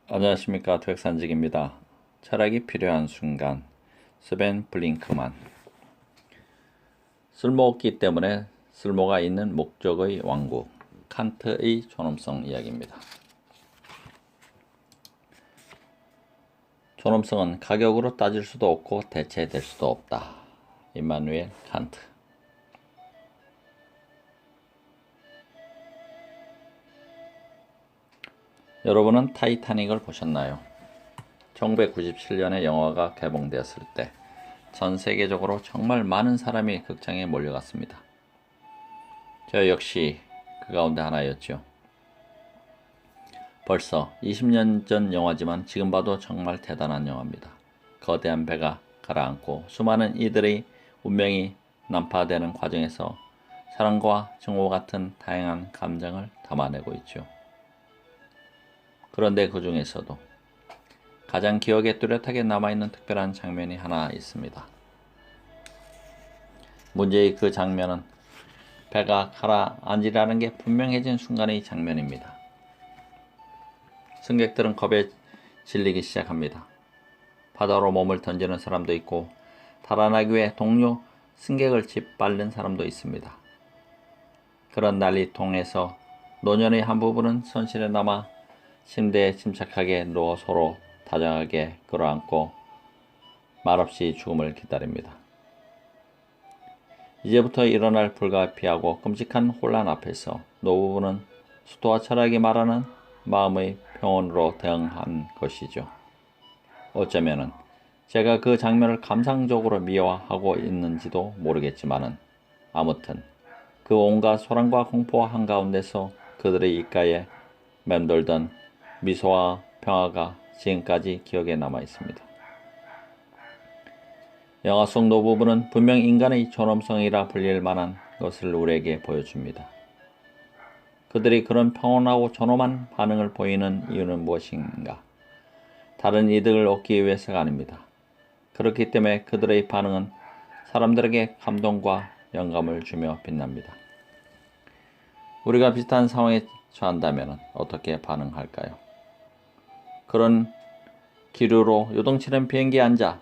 안녕하십니까. 도액산직입니다. 철학이 필요한 순간. 스벤 블링크만. 쓸모없기 때문에 쓸모가 있는 목적의 왕국. 칸트의 존엄성 이야기입니다. 존엄성은 가격으로 따질 수도 없고 대체될 수도 없다. 임마누엘 칸트. 여러분은 타이타닉을 보셨나요? 1997년에 영화가 개봉되었을 때 전 세계적으로 정말 많은 사람이 극장에 몰려갔습니다. 저 역시 그 가운데 하나였죠. 벌써 20년 전 영화지만 지금 봐도 정말 대단한 영화입니다. 거대한 배가 가라앉고 수많은 이들의 운명이 난파되는 과정에서 사랑과 증오 같은 다양한 감정을 담아내고 있죠. 그런데 그 중에서도 가장 기억에 뚜렷하게 남아있는 특별한 장면이 하나 있습니다. 문제의 그 장면은 배가 가라앉으라는 게 분명해진 순간의 장면입니다. 승객들은 겁에 질리기 시작합니다. 바다로 몸을 던지는 사람도 있고 달아나기 위해 동료 승객을 짓밟는 사람도 있습니다. 그런 난리통에서 노년의 한 부분은 손실에 남아 침대에 침착하게 누워 서로 다정하게 끌어안고 말없이 죽음을 기다립니다. 이제부터 일어날 불가피하고 끔찍한 혼란 앞에서 노부부는 수도와 철학이 말하는 마음의 평온으로 대응한 것이죠. 어쩌면은 제가 그 장면을 감상적으로 미화하고 있는지도 모르겠지만은 아무튼 그 온갖 소란과 공포 한가운데서 그들의 입가에 맴돌던 미소와 평화가 지금까지 기억에 남아 있습니다. 영화 속 노부부는 분명 인간의 존엄성이라 불릴 만한 것을 우리에게 보여줍니다. 그들이 그런 평온하고 존엄한 반응을 보이는 이유는 무엇인가? 다른 이득을 얻기 위해서가 아닙니다. 그렇기 때문에 그들의 반응은 사람들에게 감동과 영감을 주며 빛납니다. 우리가 비슷한 상황에 처한다면 어떻게 반응할까요? 그런 기류로 요동치는 비행기에 앉아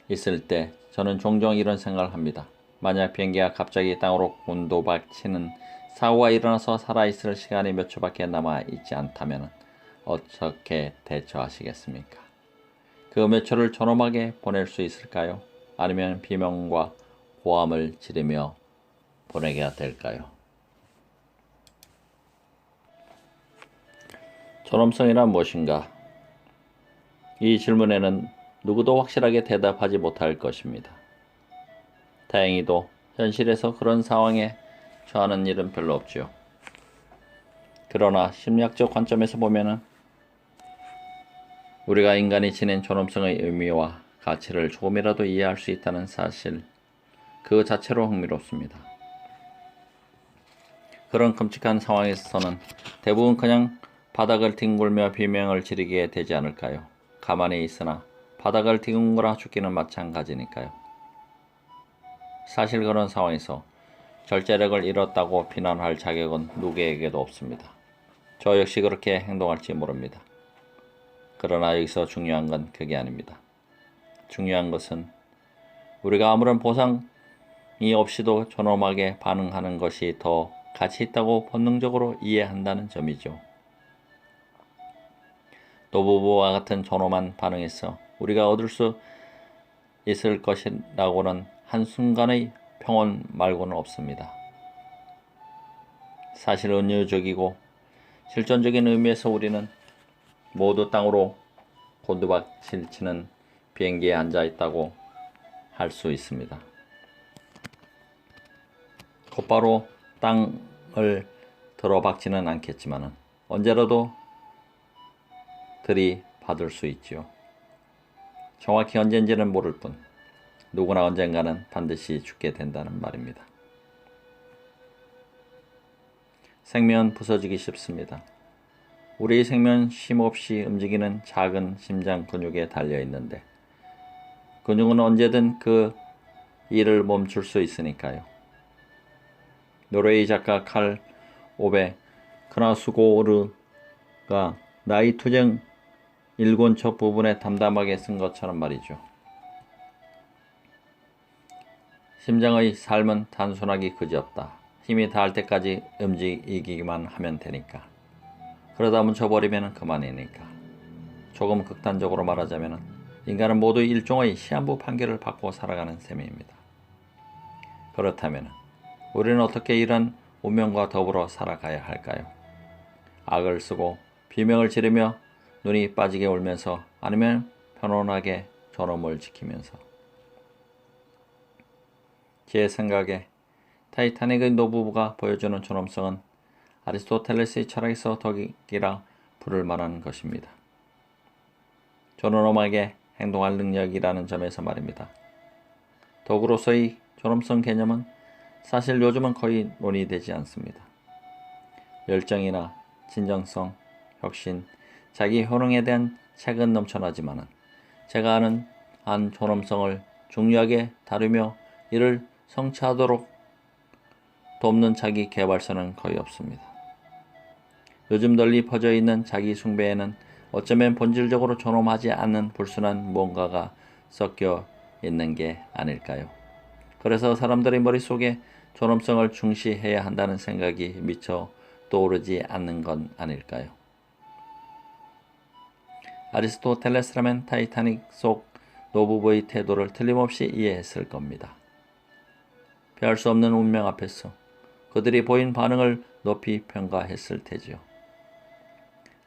있을 때 저는 종종 이런 생각을 합니다. 만약 비행기가 갑자기 땅으로 곤도박치는 사고가 일어나서 살아있을 시간이 몇 초밖에 남아있지 않다면 어떻게 대처하시겠습니까? 그 몇 초를 존엄하게 보낼 수 있을까요? 아니면 비명과 고함을 지르며 보내게 될까요? 존엄성이란 무엇인가? 이 질문에는 누구도 확실하게 대답하지 못할 것입니다. 다행히도 현실에서 그런 상황에 처하는 일은 별로 없지요. 그러나 심리학적 관점에서 보면은 우리가 인간이 지닌 존엄성의 의미와 가치를 조금이라도 이해할 수 있다는 사실 그 자체로 흥미롭습니다. 그런 끔찍한 상황에서는 대부분 그냥 바닥을 뒹굴며 비명을 지르게 되지 않을까요? 가만히 있으나 바닥을 뒹굴거나 죽기는 마찬가지니까요. 사실 그런 상황에서 절제력을 잃었다고 비난할 자격은 누구에게도 없습니다. 저 역시 그렇게 행동할지 모릅니다. 그러나 여기서 중요한 건 그게 아닙니다. 중요한 것은 우리가 아무런 보상이 없이도 존엄하게 반응하는 것이 더 가치 있다고 본능적으로 이해한다는 점이죠. 노부부와 같은 존엄한 반응에서 우리가 얻을 수 있을 것이라고는 한순간의 평온 말고는 없습니다. 사실 은유적이고 실존적인 의미에서 우리는 모두 땅으로 곤두박질치는 비행기에 앉아 있다고 할 수 있습니다. 곧바로 땅을 들어박지는 않겠지만 언제라도 들이받을 수 있지요. 정확히 언젠지는 모를 뿐 누구나 언젠가는 반드시 죽게 된다는 말입니다. 생명은 부서지기 쉽습니다. 우리의 생명은 쉼없이 움직이는 작은 심장 근육에 달려있는데 근육은 언제든 그 일을 멈출 수 있으니까요. 노르웨이 작가 칼 오베 크나수고르가 나이 투정 일곤처 부분에 담담하게 쓴 것처럼 말이죠. 심장의 삶은 단순하기 그지없다. 힘이 닿을 때까지 움직이기만 하면 되니까. 그러다 멈춰버리면 그만이니까. 조금 극단적으로 말하자면 인간은 모두 일종의 시한부 판결을 받고 살아가는 셈입니다. 그렇다면 우리는 어떻게 이런 운명과 더불어 살아가야 할까요? 악을 쓰고 비명을 지르며 눈이 빠지게 울면서, 아니면 편안하게 존엄을 지키면서. 제 생각에 타이타닉의 노부부가 보여주는 존엄성은 아리스토텔레스의 철학에서 덕이라 부를 만한 것입니다. 존엄하게 행동할 능력이라는 점에서 말입니다. 덕으로서의 존엄성 개념은 사실 요즘은 거의 논의되지 않습니다. 열정이나 진정성, 혁신, 자기 효능에 대한 책은 넘쳐나지만은 제가 아는 한 존엄성을 중요하게 다루며 이를 성취하도록 돕는 자기 개발서는 거의 없습니다. 요즘 널리 퍼져 있는 자기 숭배에는 어쩌면 본질적으로 존엄하지 않는 불순한 뭔가가 섞여 있는 게 아닐까요? 그래서 사람들의 머릿속에 존엄성을 중시해야 한다는 생각이 미처 떠오르지 않는 건 아닐까요? 아리스토텔레스라면 타이타닉 속 노부부의 태도를 틀림없이 이해했을 겁니다. 피할 수 없는 운명 앞에서 그들이 보인 반응을 높이 평가했을 테지요.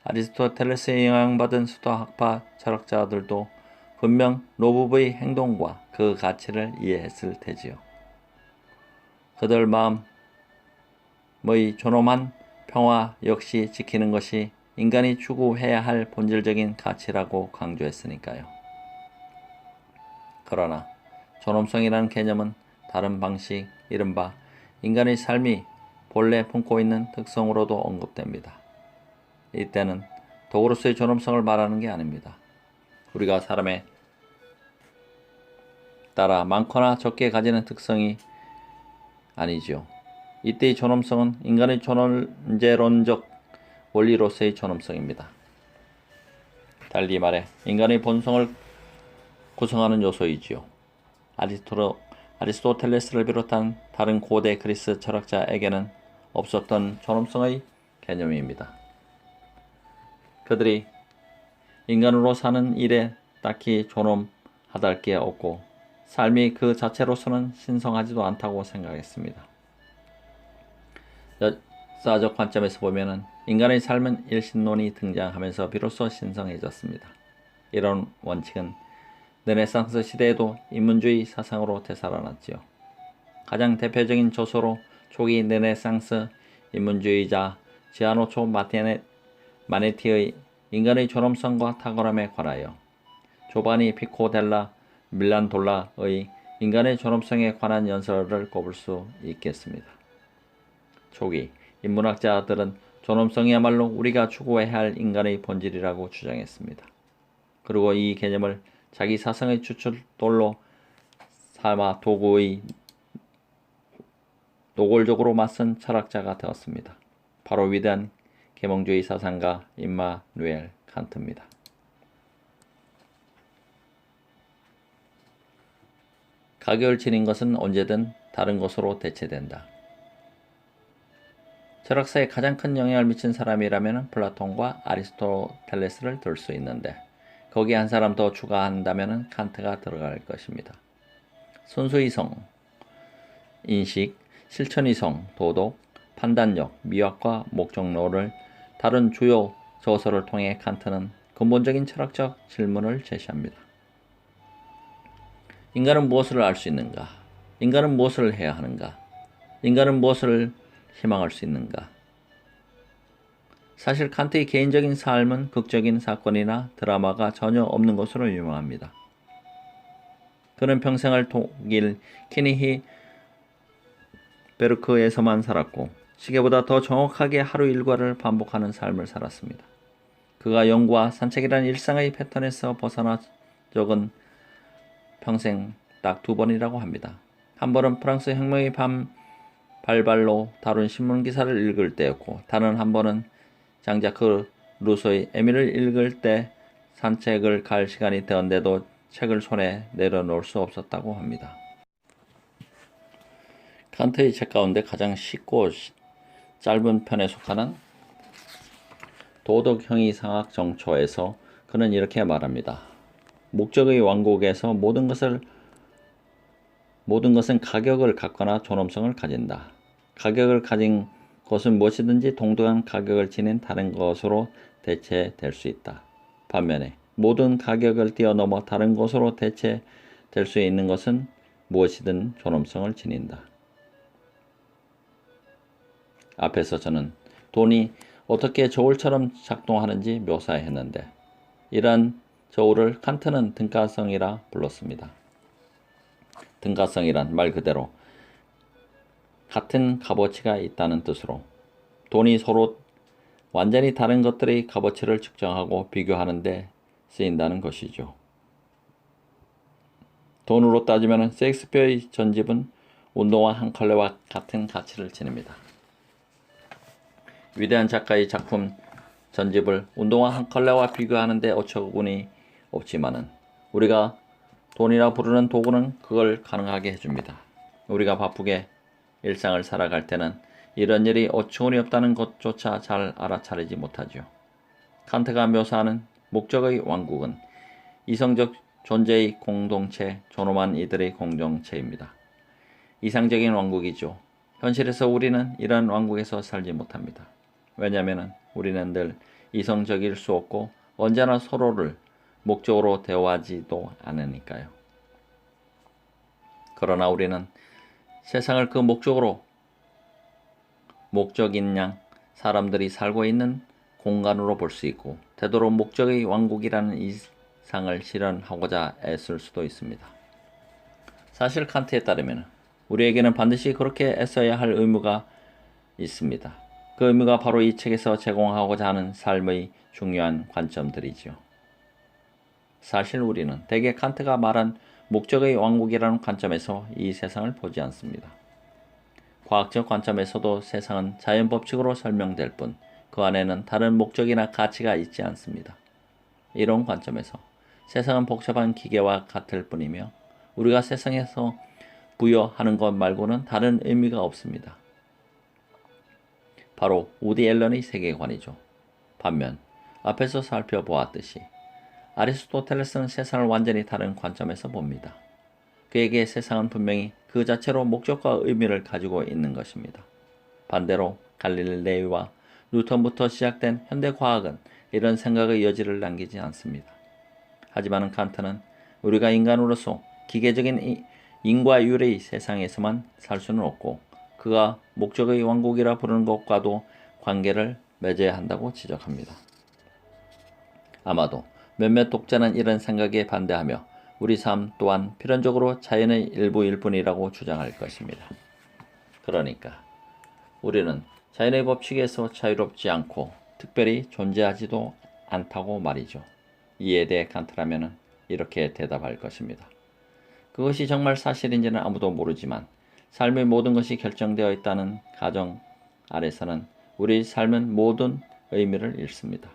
아리스토텔레스에 영향받은 수도학파 철학자들도 분명 노부부의 행동과 그 가치를 이해했을 테지요. 그들 마음의 존엄한 평화 역시 지키는 것이 인간이 추구해야 할 본질적인 가치라고 강조했으니까요. 그러나 존엄성이라는 개념은 다른 방식, 이른바 인간의 삶이 본래 품고 있는 특성으로도 언급됩니다. 이때는 도구로서의 존엄성을 말하는 게 아닙니다. 우리가 사람에 따라 많거나 적게 가지는 특성이 아니지요. 이때의 존엄성은 인간의 존재론적 원리로서의 존엄성입니다. 달리 말해 인간의 본성을 구성하는 요소이지요. 아리스토텔레스를 비롯한 다른 고대 그리스 철학자에게는 없었던 존엄성의 개념입니다. 그들이 인간으로 사는 일에 딱히 존엄하다할 게 없고 삶이 그 자체로서는 신성하지도 않다고 생각했습니다. 역사적 관점에서 보면 인간의 삶은 일신론이 등장하면서 비로소 신성해졌습니다. 이런 원칙은 르네상스 시대에도 인문주의 사상으로 되살아났지요. 가장 대표적인 저서로 초기 르네상스 인문주의자 지아노초 마네티의 인간의 존엄성과 탁월함에 관하여, 조바니 피코델라 밀란돌라의 인간의 존엄성에 관한 연설을 꼽을 수 있겠습니다. 초기 인문학자들은 존엄성이야말로 우리가 추구해야 할 인간의 본질이라고 주장했습니다. 그리고 이 개념을 자기 사상의 추출돌로 삼아 도구의 노골적으로 맞선 철학자가 되었습니다. 바로 위대한 계몽주의 사상가 임마누엘 칸트입니다. 가격을 지닌 것은 언제든 다른 것으로 대체된다. 철학사에 가장 큰 영향을 미친 사람이라면 플라톤과 아리스토텔레스를 들 수 있는데, 거기에 한 사람 더 추가한다면 칸트가 들어갈 것입니다. 순수이성, 인식, 실천이성, 도덕, 판단력, 미학과 목적론을 다른 주요 저서를 통해 칸트는 근본적인 철학적 질문을 제시합니다. 인간은 무엇을 알 수 있는가? 인간은 무엇을 해야 하는가? 인간은 무엇을 희망할 수 있는가? 사실 칸트의 개인적인 삶은 극적인 사건이나 드라마가 전혀 없는 것으로 유명합니다. 그는 평생을 독일 키니히 베르크에서만 살았고 시계보다 더 정확하게 하루 일과를 반복하는 삶을 살았습니다. 그가 연구와 산책이라는 일상의 패턴에서 벗어나 적은 평생 딱 2번이라고 합니다. 한 번은 프랑스 혁명의 밤 발발로 다룬 신문기사를 읽을 때였고, 다른 한 번은 장자크 루소의 에밀을 읽을 때 산책을 갈 시간이 되었는데도 책을 손에 내려놓을 수 없었다고 합니다. 칸트의 책 가운데 가장 쉽고 짧은 편에 속하는 도덕형이상학 정초에서 그는 이렇게 말합니다. 목적의 왕국에서 모든 것은 가격을 갖거나 존엄성을 가진다. 가격을 가진 것은 무엇이든지 동등한 가격을 지닌 다른 것으로 대체될 수 있다. 반면에 모든 가격을 뛰어넘어 다른 것으로 대체될 수 있는 것은 무엇이든 존엄성을 지닌다. 앞에서 저는 돈이 어떻게 저울처럼 작동하는지 묘사했는데 이러한 저울을 칸트는 등가성이라 불렀습니다. 등가성이란 말 그대로 같은 값어치가 있다는 뜻으로 돈이 서로 완전히 다른 것들의 값어치를 측정하고 비교하는 데 쓰인다는 것이죠. 돈으로 따지면 셰익스피어의 전집은 운동화 한 컬레와 같은 가치를 지닙니다. 위대한 작가의 작품 전집을 운동화 한 컬레와 비교하는 데 어처구니 없지만은 우리가 돈이라 부르는 도구는 그걸 가능하게 해줍니다. 우리가 바쁘게 일상을 살아갈 때는 이런 일이 어처구니 없다는 것조차 잘 알아차리지 못하죠. 칸트가 묘사하는 목적의 왕국은 이성적 존재의 공동체, 존엄한 이들의 공동체입니다. 이상적인 왕국이죠. 현실에서 우리는 이런 왕국에서 살지 못합니다. 왜냐하면 우리는 늘 이성적일 수 없고 언제나 서로를 목적으로 대화하지도 않으니까요. 그러나 우리는 세상을 그 목적인 양 사람들이 살고 있는 공간으로 볼 수 있고 되도록 목적의 왕국이라는 이상을 실현하고자 애쓸 수도 있습니다. 사실 칸트에 따르면 우리에게는 반드시 그렇게 애써야 할 의무가 있습니다. 그 의무가 바로 이 책에서 제공하고자 하는 삶의 중요한 관점들이지요. 사실 우리는 대개 칸트가 말한 목적의 왕국이라는 관점에서 이 세상을 보지 않습니다. 과학적 관점에서도 세상은 자연 법칙으로 설명될 뿐 그 안에는 다른 목적이나 가치가 있지 않습니다. 이런 관점에서 세상은 복잡한 기계와 같을 뿐이며 우리가 세상에서 부여하는 것 말고는 다른 의미가 없습니다. 바로 우디 앨런의 세계관이죠. 반면 앞에서 살펴보았듯이 아리스토텔레스는 세상을 완전히 다른 관점에서 봅니다. 그에게 세상은 분명히 그 자체로 목적과 의미를 가지고 있는 것입니다. 반대로 갈릴레이와 뉴턴부터 시작된 현대과학은 이런 생각의 여지를 남기지 않습니다. 하지만 칸트는 우리가 인간으로서 기계적인 인과율의 세상에서만 살 수는 없고 그가 목적의 왕국이라 부르는 것과도 관계를 맺어야 한다고 지적합니다. 아마도 몇몇 독자는 이런 생각에 반대하며 우리 삶 또한 필연적으로 자연의 일부일 뿐이라고 주장할 것입니다. 그러니까 우리는 자연의 법칙에서 자유롭지 않고 특별히 존재하지도 않다고 말이죠. 이에 대해 칸트라면 이렇게 대답할 것입니다. 그것이 정말 사실인지는 아무도 모르지만 삶의 모든 것이 결정되어 있다는 가정 아래서는 우리 삶은 모든 의미를 잃습니다.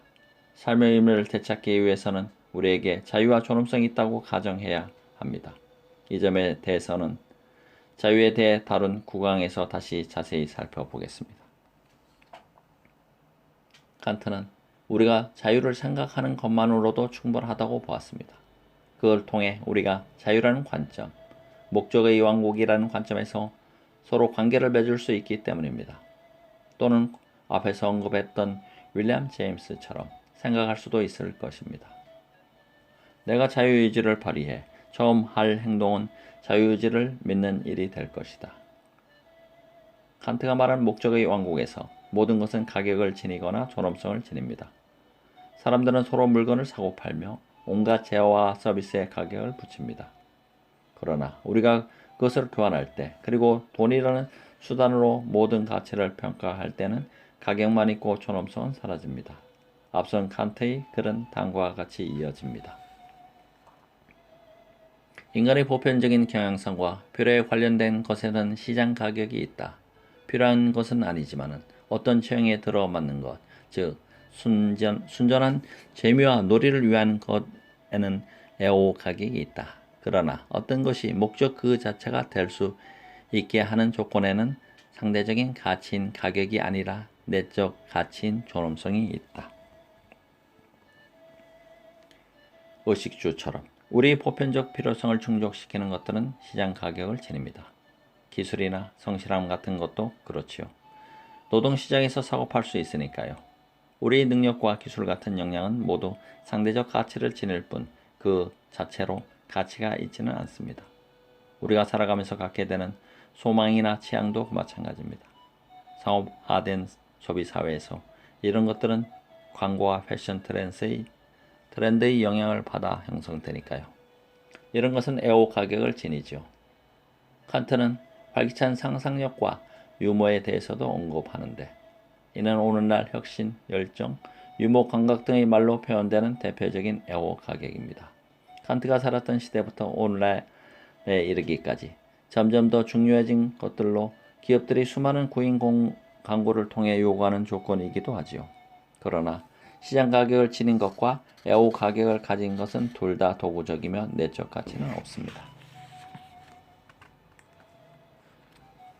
삶의 의미를 되찾기 위해서는 우리에게 자유와 존엄성이 있다고 가정해야 합니다. 이 점에 대해서는 자유에 대해 다룬 9강에서 다시 자세히 살펴보겠습니다. 칸트는 우리가 자유를 생각하는 것만으로도 충분하다고 보았습니다. 그걸 통해 우리가 자유라는 관점, 목적의 왕국이라는 관점에서 서로 관계를 맺을 수 있기 때문입니다. 또는 앞에서 언급했던 윌리엄 제임스처럼 생각할 수도 있을 것입니다. 내가 자유의지를 발휘해 처음 할 행동은 자유의지를 믿는 일이 될 것이다. 칸트가 말한 목적의 왕국에서 모든 것은 가격을 지니거나 존엄성을 지닙니다. 사람들은 서로 물건을 사고 팔며 온갖 재화와 서비스에 가격을 붙입니다. 그러나 우리가 그것을 교환할 때 그리고 돈이라는 수단으로 모든 가치를 평가할 때는 가격만 있고 존엄성은 사라집니다. 앞선 칸트의 글은 다음과 같이 이어집니다. 인간의 보편적인 경향성과 필요에 관련된 것에는 시장 가격이 있다. 필요한 것은 아니지만 어떤 취향에 들어맞는 것, 즉 순전한 재미와 놀이를 위한 것에는 애호가격이 있다. 그러나 어떤 것이 목적 그 자체가 될 수 있게 하는 조건에는 상대적인 가치인 가격이 아니라 내적 가치인 존엄성이 있다. 의식주처럼 우리 보편적 필요성을 충족시키는 것들은 시장 가격을 지닙니다. 기술이나 성실함 같은 것도 그렇지요. 노동시장에서 사고 팔 수 있으니까요. 우리의 능력과 기술 같은 역량은 모두 상대적 가치를 지닐 뿐 그 자체로 가치가 있지는 않습니다. 우리가 살아가면서 갖게 되는 소망이나 취향도 마찬가지입니다. 상업화된 소비사회에서 이런 것들은 광고와 패션 트렌드의 영향을 받아 형성되니까요. 이런 것은 애호 가격을 지니죠. 칸트는 활기찬 상상력과 유머에 대해서도 언급하는데 이는 오늘날 혁신, 열정, 유머 감각 등의 말로 표현되는 대표적인 애호 가격입니다. 칸트가 살았던 시대부터 오늘날에 이르기까지 점점 더 중요해진 것들로 기업들이 수많은 구인 광고를 통해 요구하는 조건이기도 하지요. 그러나 시장 가격을 지닌 것과 애호 가격을 가진 것은 둘 다 도구적이며 내적 가치는 없습니다.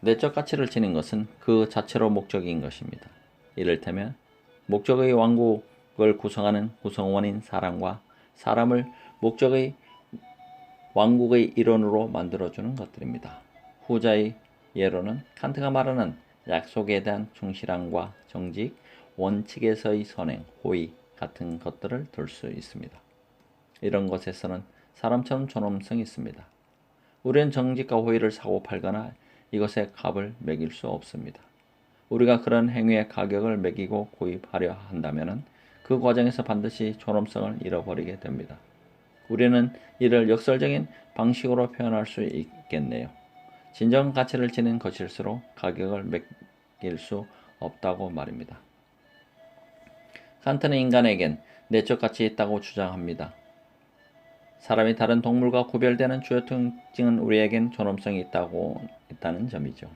내적 가치를 지닌 것은 그 자체로 목적인 것입니다. 이를테면 목적의 왕국을 구성하는 구성원인 사람과 사람을 목적의 왕국의 일원으로 만들어주는 것들입니다. 후자의 예로는 칸트가 말하는 약속에 대한 충실함과 정직, 원칙에서의 선행, 호의 같은 것들을 들 수 있습니다. 이런 것에서는 사람처럼 존엄성이 있습니다. 우리는 정직과 호의를 사고 팔거나 이것의 값을 매길 수 없습니다. 우리가 그런 행위의 가격을 매기고 구입하려 한다면 그 과정에서 반드시 존엄성을 잃어버리게 됩니다. 우리는 이를 역설적인 방식으로 표현할 수 있겠네요. 진정 가치를 지닌 것일수록 가격을 매길 수 없다고 말입니다. 칸트는 인간에겐 내적 가치 있다고 주장합니다. 사람이 다른 동물과 구별되는 주요 특징은 우리에겐 존엄성이 있다는 점이죠.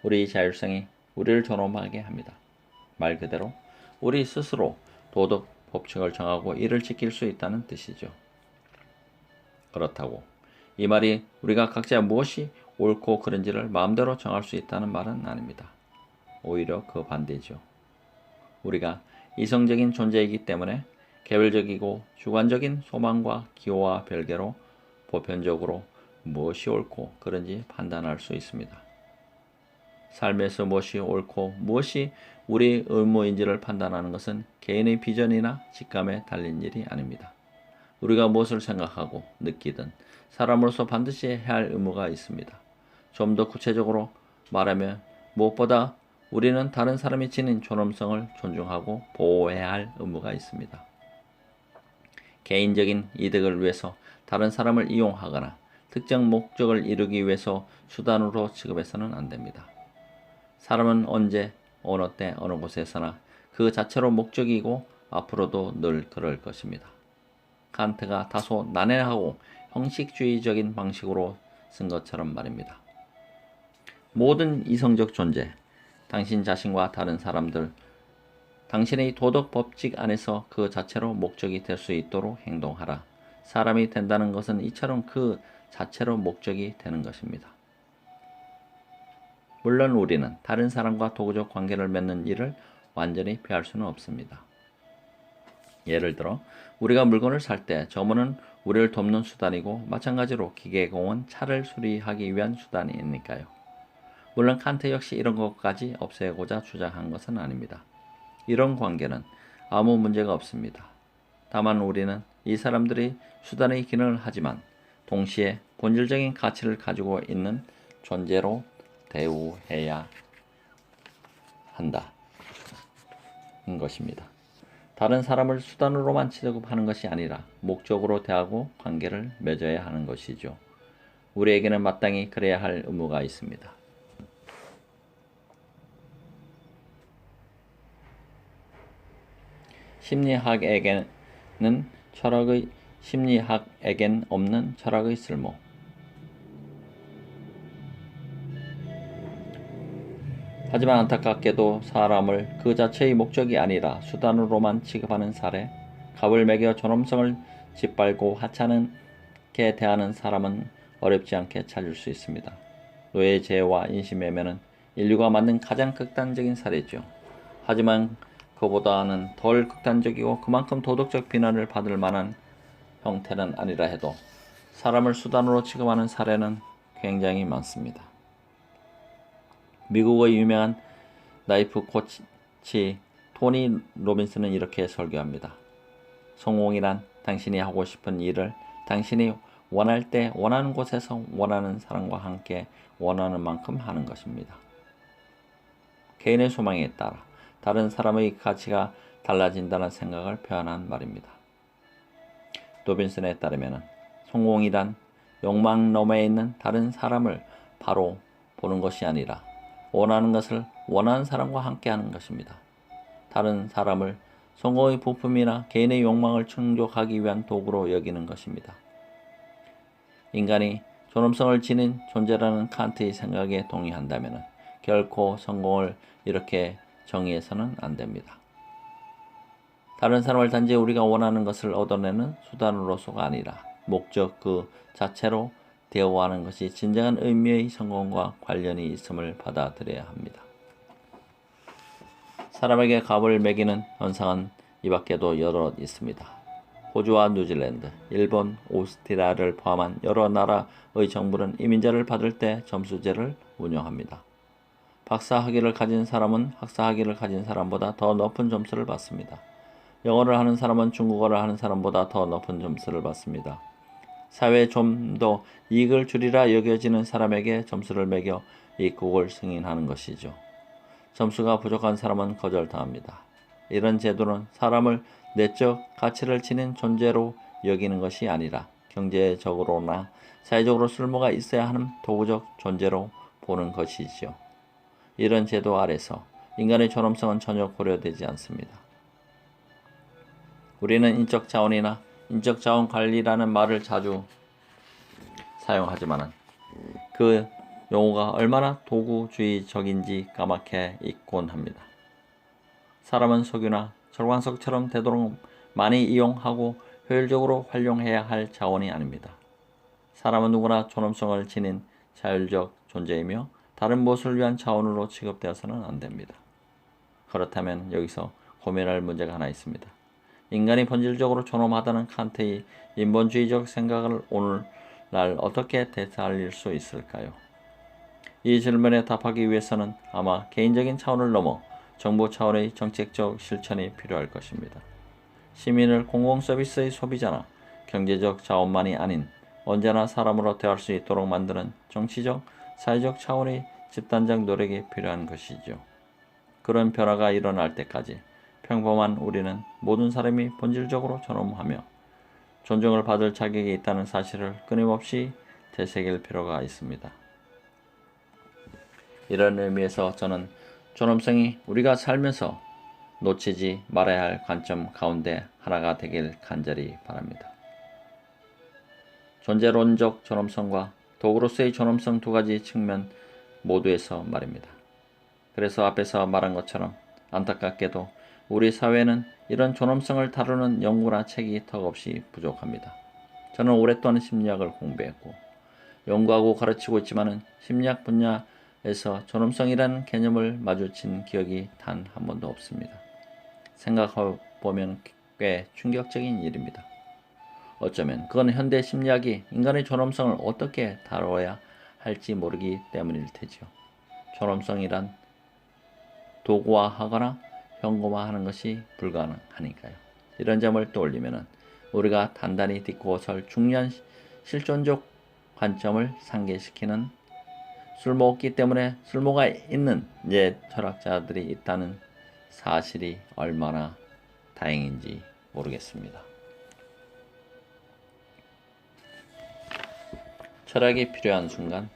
우리의 자율성이 우리를 존엄하게 합니다. 말 그대로 우리 스스로 도덕 법칙을 정하고 이를 지킬 수 있다는 뜻이죠. 그렇다고 이 말이 우리가 각자 무엇이 옳고 그른지를 마음대로 정할 수 있다는 말은 아닙니다. 오히려 그 반대죠. 우리가 이성적인 존재이기 때문에 개별적이고 주관적인 소망과 기호와 별개로 보편적으로 무엇이 옳고 그른지 판단할 수 있습니다. 삶에서 무엇이 옳고 무엇이 우리의 의무인지를 판단하는 것은 개인의 비전이나 직감에 달린 일이 아닙니다. 우리가 무엇을 생각하고 느끼든 사람으로서 반드시 해야 할 의무가 있습니다. 좀 더 구체적으로 말하면 무엇보다 우리는 다른 사람이 지닌 존엄성을 존중하고 보호해야 할 의무가 있습니다. 개인적인 이득을 위해서 다른 사람을 이용하거나 특정 목적을 이루기 위해서 수단으로 취급해서는 안 됩니다. 사람은 언제, 어느 때, 어느 곳에서나 그 자체로 목적이고 앞으로도 늘 그럴 것입니다. 칸트가 다소 난해하고 형식주의적인 방식으로 쓴 것처럼 말입니다. 모든 이성적 존재, 당신 자신과 다른 사람들, 당신의 도덕 법칙 안에서 그 자체로 목적이 될 수 있도록 행동하라. 사람이 된다는 것은 이처럼 그 자체로 목적이 되는 것입니다. 물론 우리는 다른 사람과 도구적 관계를 맺는 일을 완전히 피할 수는 없습니다. 예를 들어 우리가 물건을 살 때 점원은 우리를 돕는 수단이고 마찬가지로 기계공은 차를 수리하기 위한 수단이니까요. 물론 칸트 역시 이런 것까지 없애고자 주장한 것은 아닙니다. 이런 관계는 아무 문제가 없습니다. 다만 우리는 이 사람들이 수단의 기능을 하지만 동시에 본질적인 가치를 가지고 있는 존재로 대우해야 한다는 것입니다. 다른 사람을 수단으로만 취급하는 것이 아니라 목적으로 대하고 관계를 맺어야 하는 것이죠. 우리에게는 마땅히 그래야 할 의무가 있습니다. 심리학에겐 없는 철학의 쓸모. 하지만 안타깝게도 사람을 그 자체의 목적이 아니라 수단으로만 취급하는 사례, 갑을 매겨 존엄성을 짓밟고 하찮게 대하는 사람은 어렵지 않게 찾을 수 있습니다. 노예제와 인신매매는 인류가 만든 가장 극단적인 사례죠. 하지만 그보다는 덜 극단적이고 그만큼 도덕적 비난을 받을 만한 형태는 아니라 해도 사람을 수단으로 취급하는 사례는 굉장히 많습니다. 미국의 유명한 라이프 코치 토니 로빈스는 이렇게 설교합니다. 성공이란 당신이 하고 싶은 일을 당신이 원할 때 원하는 곳에서 원하는 사람과 함께 원하는 만큼 하는 것입니다. 개인의 소망에 따라 다른 사람의 가치가 달라진다는 생각을 표현한 말입니다. 로빈슨에 따르면 성공이란 욕망 너머에 있는 다른 사람을 바로 보는 것이 아니라 원하는 것을 원하는 사람과 함께 하는 것입니다. 다른 사람을 성공의 부품이나 개인의 욕망을 충족하기 위한 도구로 여기는 것입니다. 인간이 존엄성을 지닌 존재라는 칸트의 생각에 동의한다면 결코 성공을 이렇게 정의해서는 안 됩니다. 다른 사람을 단지 우리가 원하는 것을 얻어내는 수단으로서가 아니라 목적 그 자체로 대우하는 것이 진정한 의미의 성공과 관련이 있음을 받아들여야 합니다. 사람에게 갑을 매기는 현상은 이 밖에도 여러 있습니다. 호주와 뉴질랜드, 일본, 오스트리아를 포함한 여러 나라의 정부는 이민자를 받을 때 점수제를 운영합니다. 박사 학위를 가진 사람은 학사 학위를 가진 사람보다 더 높은 점수를 받습니다. 영어를 하는 사람은 중국어를 하는 사람보다 더 높은 점수를 받습니다. 사회에 좀 더 이익을 주리라 여겨지는 사람에게 점수를 매겨 입국을 승인하는 것이죠. 점수가 부족한 사람은 거절당합니다. 이런 제도는 사람을 내적 가치를 지닌 존재로 여기는 것이 아니라 경제적으로나 사회적으로 쓸모가 있어야 하는 도구적 존재로 보는 것이지요. 이런 제도 아래서 인간의 존엄성은 전혀 고려되지 않습니다. 우리는 인적 자원이나 인적 자원 관리라는 말을 자주 사용하지만 그 용어가 얼마나 도구주의적인지 까맣게 잊곤 합니다. 사람은 석유나 철광석처럼 되도록 많이 이용하고 효율적으로 활용해야 할 자원이 아닙니다. 사람은 누구나 존엄성을 지닌 자율적 존재이며 다른 무엇을 위한 자원으로 취급되어서는 안 됩니다. 그렇다면 여기서 고민할 문제가 하나 있습니다. 인간이 본질적으로 존엄하다는 칸트의 인본주의적 생각을 오늘날 어떻게 되살릴 수 있을까요? 이 질문에 답하기 위해서는 아마 개인적인 차원을 넘어 정부 차원의 정책적 실천이 필요할 것입니다. 시민을 공공서비스의 소비자나 경제적 자원만이 아닌 언제나 사람으로 대할 수 있도록 만드는 정치적, 사회적 차원의 집단적 노력이 필요한 것이죠. 그런 변화가 일어날 때까지 평범한 우리는 모든 사람이 본질적으로 존엄하며 존중을 받을 자격이 있다는 사실을 끊임없이 되새길 필요가 있습니다. 이런 의미에서 저는 존엄성이 우리가 살면서 놓치지 말아야 할 관점 가운데 하나가 되길 간절히 바랍니다. 존재론적 존엄성과 도구로서의 존엄성 두 가지 측면 모두에서 말입니다. 그래서 앞에서 말한 것처럼 안타깝게도 우리 사회는 이런 존엄성을 다루는 연구나 책이 턱없이 부족합니다. 저는 오랫동안 심리학을 공부했고 연구하고 가르치고 있지만 심리학 분야에서 존엄성이라는 개념을 마주친 기억이 단 한 번도 없습니다. 생각해보면 꽤 충격적인 일입니다. 어쩌면 그건 현대 심리학이 인간의 존엄성을 어떻게 다뤄야 할지 모르기 때문일 테지요. 존엄성이란 도구화하거나 현금화하는 것이 불가능하니까요. 이런 점을 떠올리면 우리가 단단히 딛고 설 중요한 실존적 관점을 상기시키는 쓸모 없기 때문에 쓸모가 있는 옛 철학자들이 있다는 사실이 얼마나 다행인지 모르겠습니다. 철학이 필요한 순간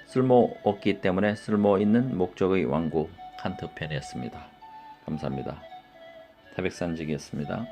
쓸모 없기 때문에 쓸모 있는 목적의 왕국 칸트 편이었습니다. 감사합니다. 태백산직이었습니다.